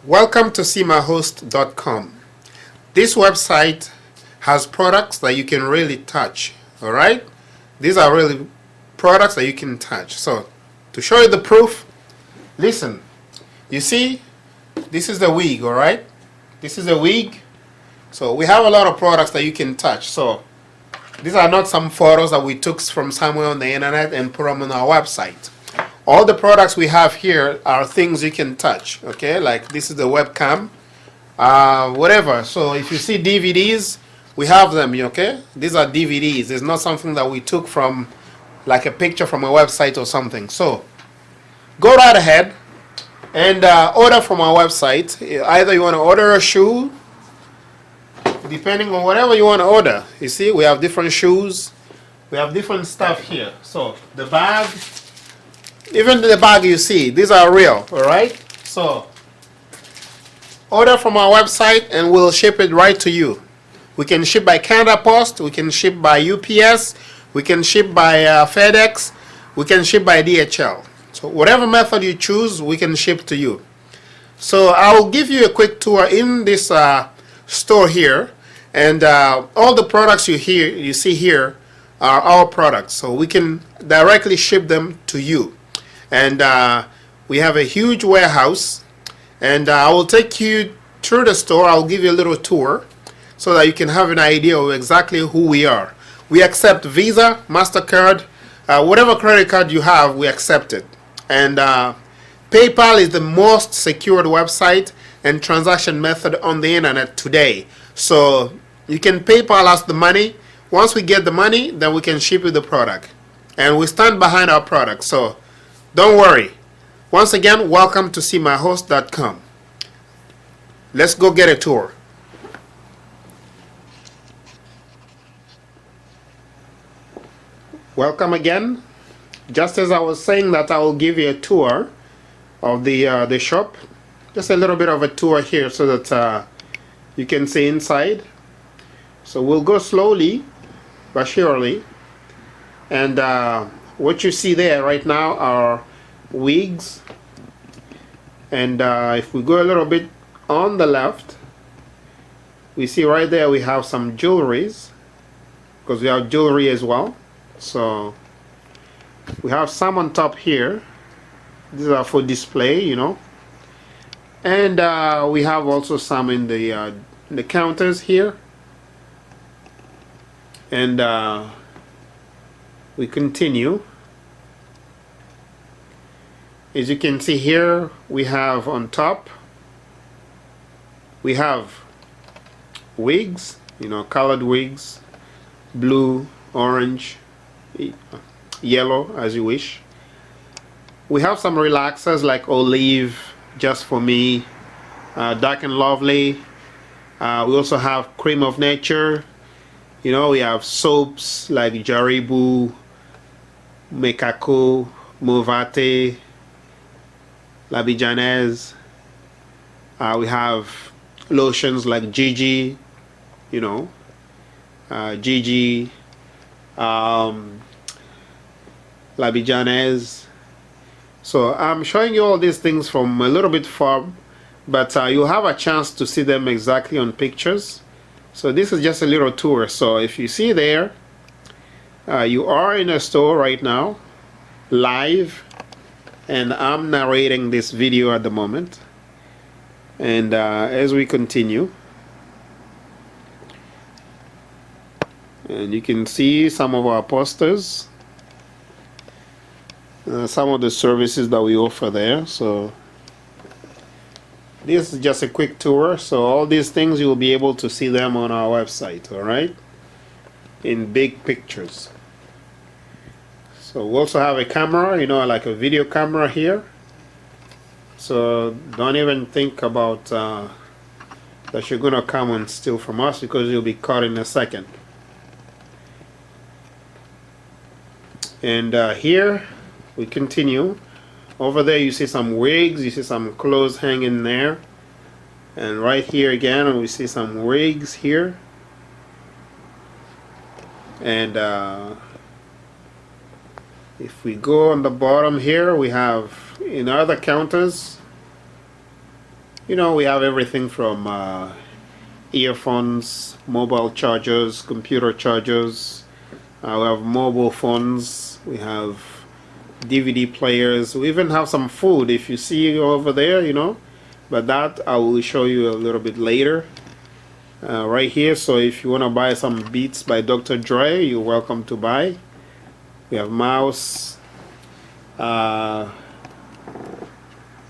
Welcome to cmyhost.com. This website has products that you can really touch. Alright? These are really products that you can touch. So, to show you the proof, listen. You see, this is the wig, alright? This is the wig. So, we have a lot of products that you can touch. So, these are not some photos that we took from somewhere on the internet and put them on our website. All the products we have here are things you can touch, okay? Like this is the webcam, whatever. So if you see DVDs, we have them, okay? These are DVDs. It's not something that we took from like a picture from a website or something. So go right ahead and order from our website. Either you want to order a shoe, depending on whatever you want to order. You see, we have different shoes. We have different stuff here. So the bag, even the bag you see, these are real, alright? So, order from our website and we'll ship it right to you. We can ship by Canada Post, we can ship by UPS, we can ship by FedEx, we can ship by DHL. So, whatever method you choose, we can ship to you. So, I'll give you a quick tour in this store here, and all the products you see here are our products. So, we can directly ship them to you. And we have a huge warehouse, and I will take you through the store. I'll give you a little tour so that you can have an idea of exactly who we are. We accept Visa, MasterCard, whatever credit card you have, we accept it. And PayPal is the most secured website and transaction method on the internet today. So you can PayPal us the money. Once we get the money, then we can ship you the product. And we stand behind our product. So don't worry. Once again, welcome to cmyhost.com. Let's go get a tour. Welcome again. Just as I was saying that I will give you a tour of the shop. Just a little bit of a tour here so that you can see inside. So we'll go slowly but surely. And what you see there right now are wigs, and if we go a little bit on the left, we see right there we have some jewelries, because we have jewelry as well. So we have some on top here. These are for display, you know, and we have also some in the counters here. And we continue. As you can see here, we have on top, we have wigs, you know, colored wigs, blue, orange, yellow, as you wish. We have some relaxers like Olive, Just For Me, Dark and Lovely. We also have Cream of Nature. You know, we have soaps like Jaribu, Mekako, Movate, Labijanez. We have lotions like Gigi, you know, Gigi, Labijanez. So I'm showing you all these things from a little bit far, but you'll have a chance to see them exactly on pictures. So this is just a little tour. So if you see there, you are in a store right now, live, and I'm narrating this video at the moment. And as we continue, and you can see some of our posters, some of the services that we offer there. So this is just a quick tour. So all these things you will be able to see them on our website, all right, in big pictures. So we also have a camera, you know, like a video camera here. So don't even think about that you're gonna come and steal from us, because you'll be caught in a second. And here we continue. Over there you see some wigs, you see some clothes hanging there. And right here again we see some wigs here. And if we go on the bottom here, we have in other counters, You know, we have everything from earphones, mobile chargers, computer chargers. We have mobile phones. We have DVD players. We even have some food if you see over there, you know. But that I will show you a little bit later. Right here, so if you want to buy some Beats by Dr. Dre, you're welcome to buy. We have mouse,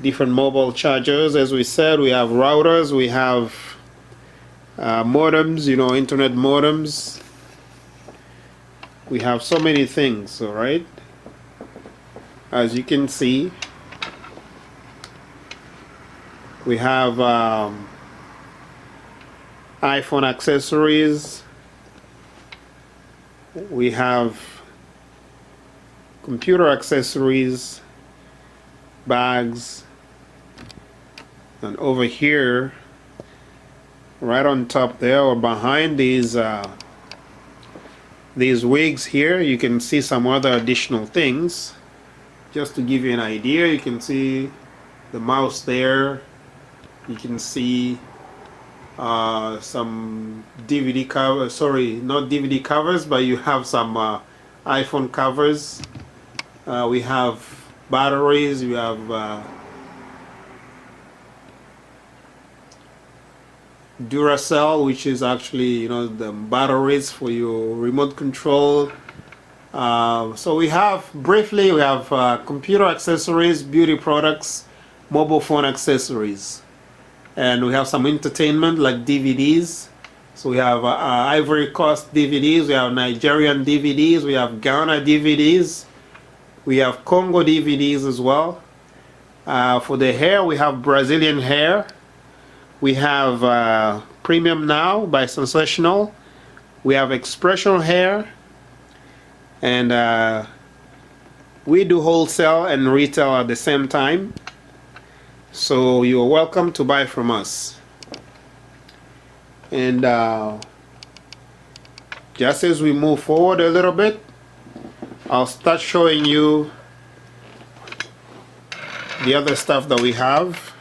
different mobile chargers. As we said, we have routers, we have modems, you know, internet modems. We have so many things, all right? As you can see, we have iPhone accessories. We have computer accessories, bags, and over here, right on top there or behind these wigs here, you can see some other additional things. Just to give you an idea, you can see the mouse there. You can see some DVD covers, sorry, not DVD covers, but you have some iPhone covers. We have batteries, we have Duracell, which is actually, you know, the batteries for your remote control. So we have, briefly, we have computer accessories, beauty products, mobile phone accessories. And we have some entertainment like DVDs. So we have Ivory Coast DVDs, we have Nigerian DVDs, we have Ghana DVDs, we have Congo DVDs as well. For the hair, we have Brazilian hair. We have Premium Now by Sensational. We have Expression Hair. And we do wholesale and retail at the same time. So you are welcome to buy from us. And just as we move forward a little bit, I'll start showing you the other stuff that we have.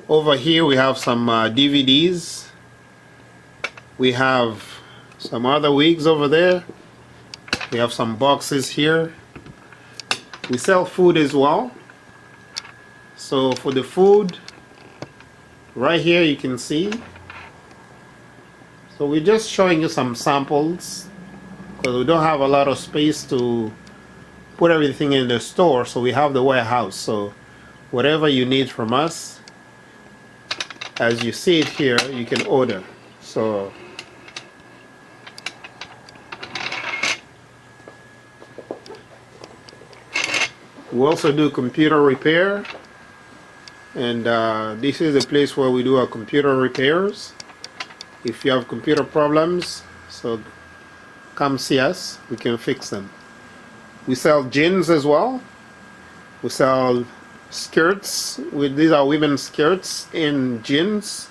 Over here we have some DVDs. We have some other wigs over there. We have some boxes here. We sell food as well. So for the food, right here you can see. So we're just showing you some samples because we don't have a lot of space to put everything in the store. So we have the warehouse. So whatever you need from us, as you see it here, you can order. So we also do computer repair. And this is the place where we do our computer repairs. If you have computer problems, so come see us, we can fix them. We sell jeans as well. We sell skirts. These are women's skirts in jeans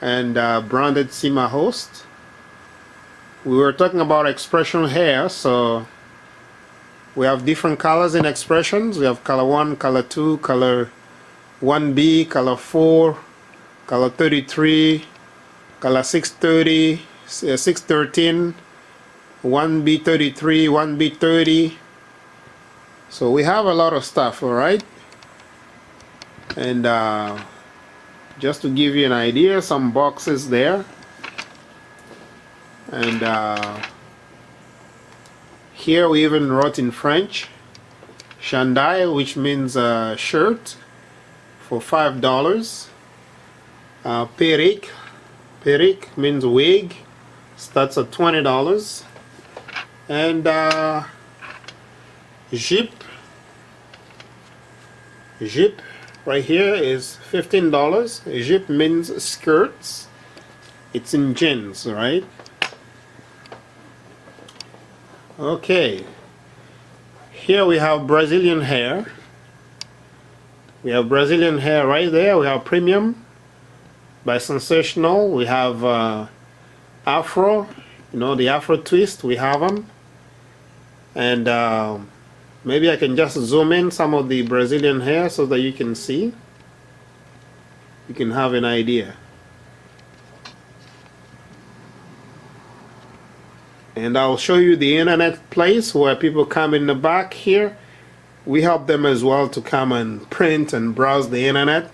and branded Sima Host. We were talking about Expression hair, so we have different colors in Expressions. We have color 1, color 2, color 1B, color 4, color 33, color 630, 613, 1B33, 1B30. So we have a lot of stuff, all right? And just to give you an idea, some boxes there. And here we even wrote in French, Chandail, which means shirt, for $5. Perrique means wig, starts at $20. And Jeep right here is $15. Jeep means skirts. It's in jeans, right? Okay. Here we have Brazilian hair. We have Brazilian hair right there. We have Premium by Sensational. We have Afro, you know, the Afro twist. We have them. And maybe I can just zoom in some of the Brazilian hair so that you can see. you can have an idea. And I'll show you the internet place where people come in the back here. We help them as well to come and print and browse the internet.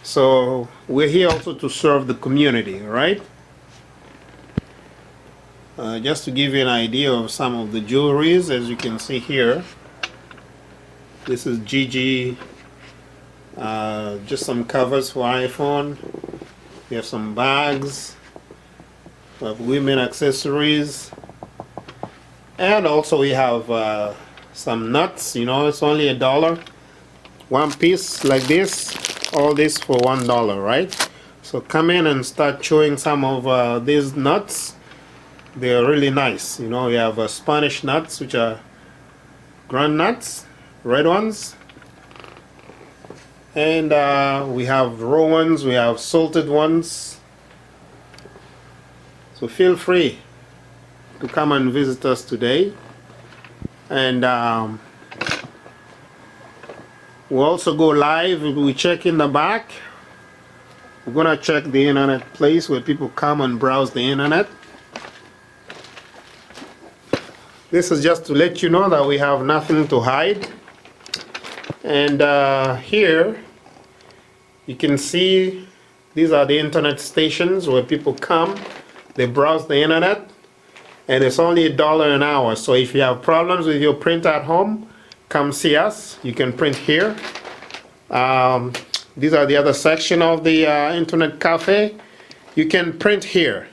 So we're here also to serve the community, right? Just to give you an idea of some of the jewelries, as you can see here. This is GG, just some covers for iPhone. We have some bags. We have women accessories. And also we have some nuts, you know, it's only $1. One piece like this, all this for $1, right? So come in and start chewing some of these nuts. They're really nice. You know, we have Spanish nuts, which are ground nuts, red ones. And we have raw ones, we have salted ones. So feel free to come and visit us today. And we'll also go live. We check in the back. We're gonna check the internet place where people come and browse the internet. This is just to let you know that we have nothing to hide. And here you can see these are the internet stations where people come, they browse the internet, and it's only $1 an hour. So if you have problems with your print at home, come see us. You can print here. These are the other section of the internet cafe. You can print here.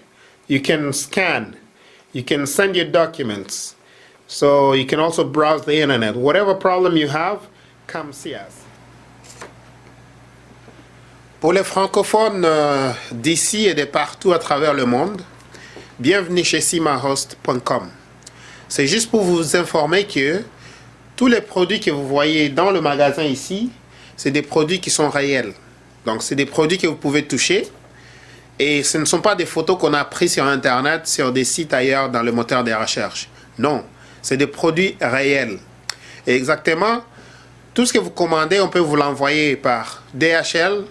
You can scan. You can send your documents. So you can also browse the internet. Whatever problem you have, come see us. Pour les francophones d'ici et de partout à travers le monde, bienvenue chez cimahost.com. C'est juste pour vous informer que tous les produits que vous voyez dans le magasin ici, c'est des produits qui sont réels. Donc c'est des produits que vous pouvez toucher. Et ce ne sont pas des photos qu'on a prises sur Internet, sur des sites ailleurs dans le moteur de recherche. Non, c'est des produits réels. Et exactement, tout ce que vous commandez, on peut vous l'envoyer par DHL,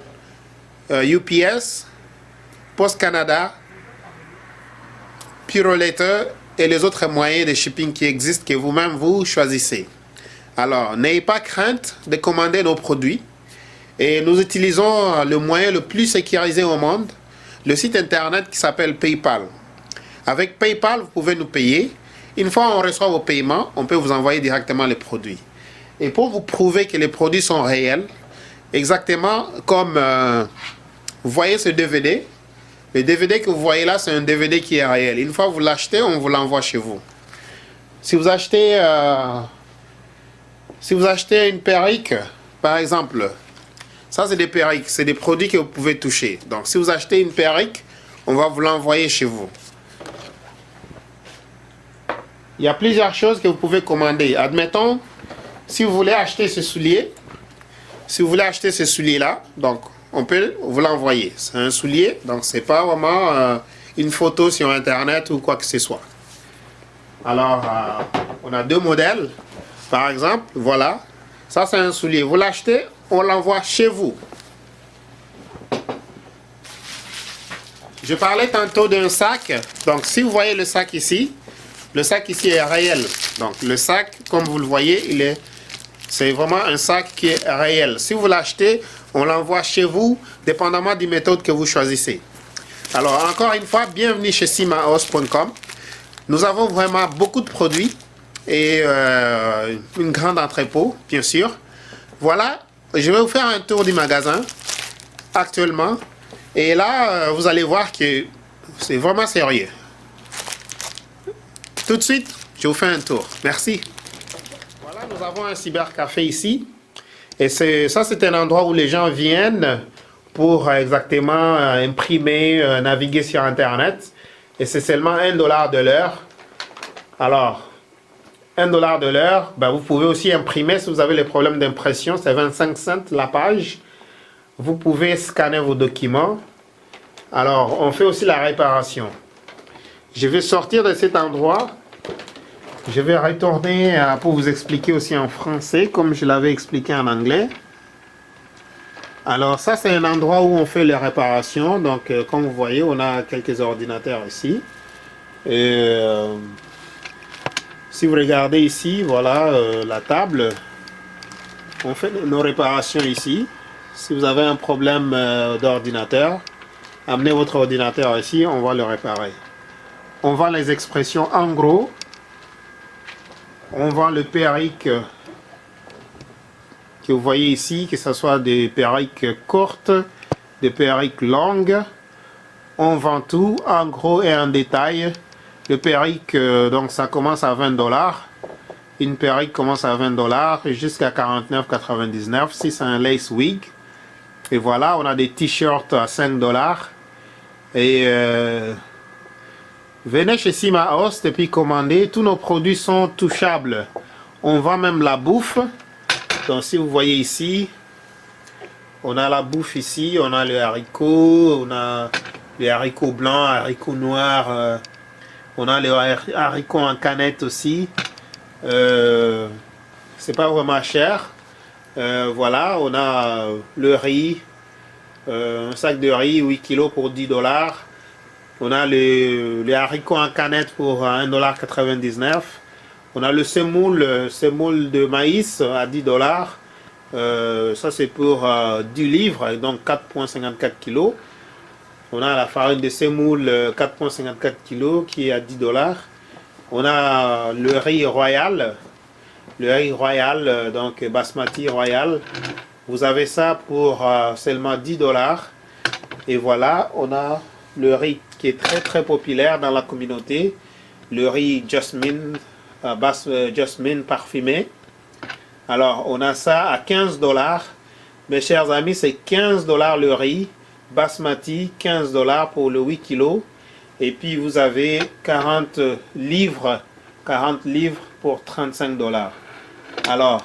UPS, Post Canada, Purolator et les autres moyens de shipping qui existent que vous-même vous choisissez. Alors, n'ayez pas crainte de commander nos produits. Et nous utilisons le moyen le plus sécurisé au monde, le site internet qui s'appelle PayPal. Avec PayPal, vous pouvez nous payer. Une fois on reçoit vos paiements, on peut vous envoyer directement les produits. Et pour vous prouver que les produits sont réels, exactement comme vous voyez ce DVD, le DVD que vous voyez là, c'est un DVD qui est réel. Une fois que vous l'achetez, on vous l'envoie chez vous. Si vous achetez une perruque, par exemple, ça c'est des perruques, c'est des produits que vous pouvez toucher. Donc si vous achetez une perruque, on va vous l'envoyer chez vous. Il y a plusieurs choses que vous pouvez commander. Admettons, si vous voulez acheter ce soulier, là, donc on peut vous l'envoyer. C'est un soulier, donc c'est pas vraiment une photo sur Internet ou quoi que ce soit. Alors, on a deux modèles. Par exemple, voilà, ça c'est un soulier. Vous l'achetez, on l'envoie chez vous. Je parlais tantôt d'un sac. Donc, si vous voyez le sac ici est réel. Donc, le sac, comme vous le voyez, c'est vraiment un sac qui est réel. Si vous l'achetez, on l'envoie chez vous, dépendamment des méthodes que vous choisissez. Alors, encore une fois, bienvenue chez cimahost.com. Nous avons vraiment beaucoup de produits et une grande entrepôt, bien sûr. Voilà, je vais vous faire un tour du magasin actuellement. Et là, vous allez voir que c'est vraiment sérieux. Tout de suite, je vous fais un tour. Merci. Voilà, nous avons un cybercafé ici. Et ça, c'est un endroit où les gens viennent pour exactement imprimer, naviguer sur Internet. Et c'est seulement $1 de l'heure. Alors, $1 de l'heure, ben, vous pouvez aussi imprimer si vous avez les problèmes d'impression. C'est 25 cents la page. Vous pouvez scanner vos documents. Alors, on fait aussi la réparation. Je vais sortir de cet endroit. Je vais retourner pour vous expliquer aussi en français, comme je l'avais expliqué en anglais. Alors ça c'est un endroit où on fait les réparations. Donc comme vous voyez, on a quelques ordinateurs ici. Et si vous regardez ici, voilà la table. On fait nos réparations ici. Si vous avez un problème d'ordinateur, amenez votre ordinateur ici, on va le réparer. On vend les expressions en gros. On vend le perruque que vous voyez ici, que ce soit des perruques courtes, des perruques longues. On vend tout en gros et en détail. Le perruque, donc ça commence à 20 $. Une perruque commence à 20 $ jusqu'à 49,99 si c'est un lace wig. Et voilà, on a des t-shirts à 5 $. Et venez chez Sima Host et puis commandez. Tous nos produits sont touchables. On vend même la bouffe. Donc si vous voyez ici, on a la bouffe ici. On a le haricot, on a les haricots blancs, haricots noirs. On a les haricots en canette aussi. C'est pas vraiment cher. Voilà, on a le riz. Un sac de riz 8 kg pour 10 $. On a les haricots en canette pour 1,99 $. On a le semoule de maïs à 10 $. Ça c'est pour 10 livres, donc 4,54 kg. On a la farine de semoule 4,54 kg qui est à 10 $. On a le riz royal. Le riz royal, donc basmati royal. Vous avez ça pour seulement 10 $. Et voilà, on a le riz qui est très très populaire dans la communauté. Le riz jasmine, jasmine parfumé. Alors, on a ça à 15 $. Mes chers amis, c'est 15 $ le riz. Basmati, 15 $ pour le 8 kg. Et puis, vous avez 40 livres pour 35 $. Alors,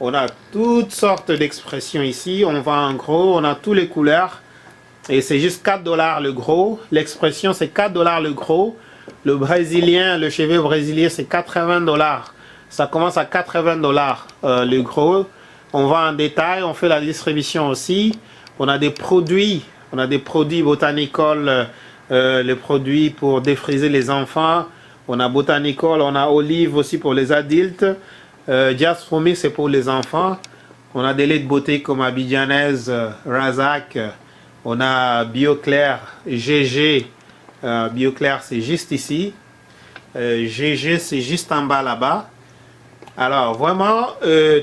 on a toutes sortes d'expressions ici. On vend en gros, on a toutes les couleurs. Et c'est juste 4 $ le gros. L'expression, c'est 4 $ le gros. Le brésilien, le cheveu brésilien, c'est 80 $. Ça commence à 80 $ le gros. On vend en détail, on fait la distribution aussi. On a des produits Botanicol, les produits pour défriser les enfants. On a Botanicol, on a Olive aussi pour les adultes. Just for Me, c'est pour les enfants. On a des laits de beauté comme Abidjanaise, Razak. On a BioClair, GG. BioClair, c'est juste ici. GG, c'est juste en bas là-bas. Alors, vraiment,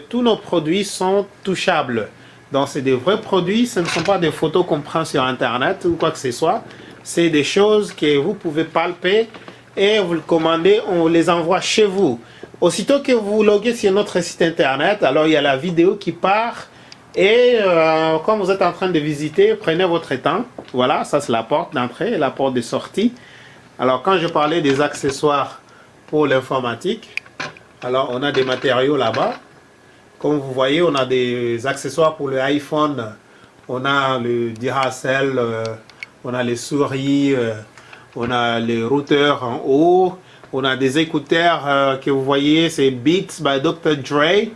tous nos produits sont touchables. Donc, c'est des vrais produits. Ce ne sont pas des photos qu'on prend sur Internet ou quoi que ce soit. C'est des choses que vous pouvez palper et vous le commandez, on vous les envoie chez vous. Aussitôt que vous loguez sur notre site Internet, alors il y a la vidéo qui part. Et quand vous êtes en train de visiter, prenez votre temps. Voilà, ça c'est la porte d'entrée et la porte de sortie. Alors, quand je parlais des accessoires pour l'informatique, alors on a des matériaux là-bas. Comme vous voyez, on a des accessoires pour le iPhone. On a le Duracell, on a les souris, on a les routeurs en haut. On a des écouteurs que vous voyez, c'est Beats by Dr. Dre.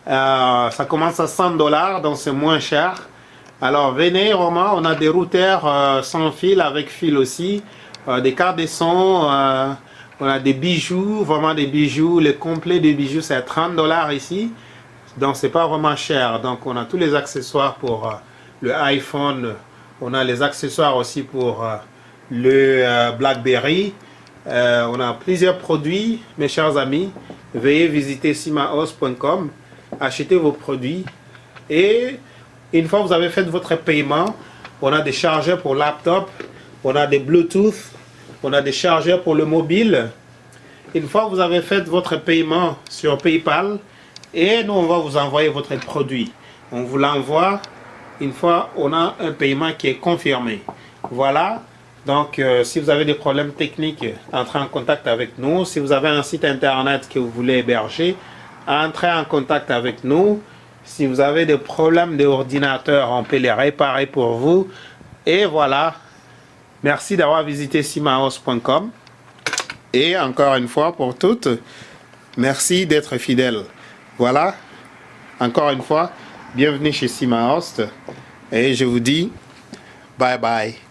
Ça commence à 100 $, donc c'est moins cher. Alors venez, Romain, on a des routeurs sans fil, avec fil aussi. Des cartes de son, on a des bijoux, vraiment des bijoux. Le complet des bijoux, c'est à 30 $ ici. Donc c'est pas vraiment cher. Donc on a tous les accessoires pour le iPhone. On a les accessoires aussi pour le BlackBerry. On a plusieurs produits, mes chers amis. Veuillez visiter simahost.com, achetez vos produits. Et une fois que vous avez fait votre paiement, on a des chargeurs pour laptop, on a des Bluetooth, on a des chargeurs pour le mobile. Une fois que vous avez fait votre paiement sur PayPal, et nous on va vous envoyer votre produit. On vous l'envoie une fois on a un paiement qui est confirmé. Voilà. Donc, si vous avez des problèmes techniques, entrez en contact avec nous. Si vous avez un site internet que vous voulez héberger, entrez en contact avec nous. Si vous avez des problèmes d'ordinateur, on peut les réparer pour vous. Et voilà. Merci d'avoir visité simahost.com. Et encore une fois pour toutes, merci d'être fidèles. Voilà. Encore une fois, bienvenue chez Sima Host. Et je vous dis bye bye.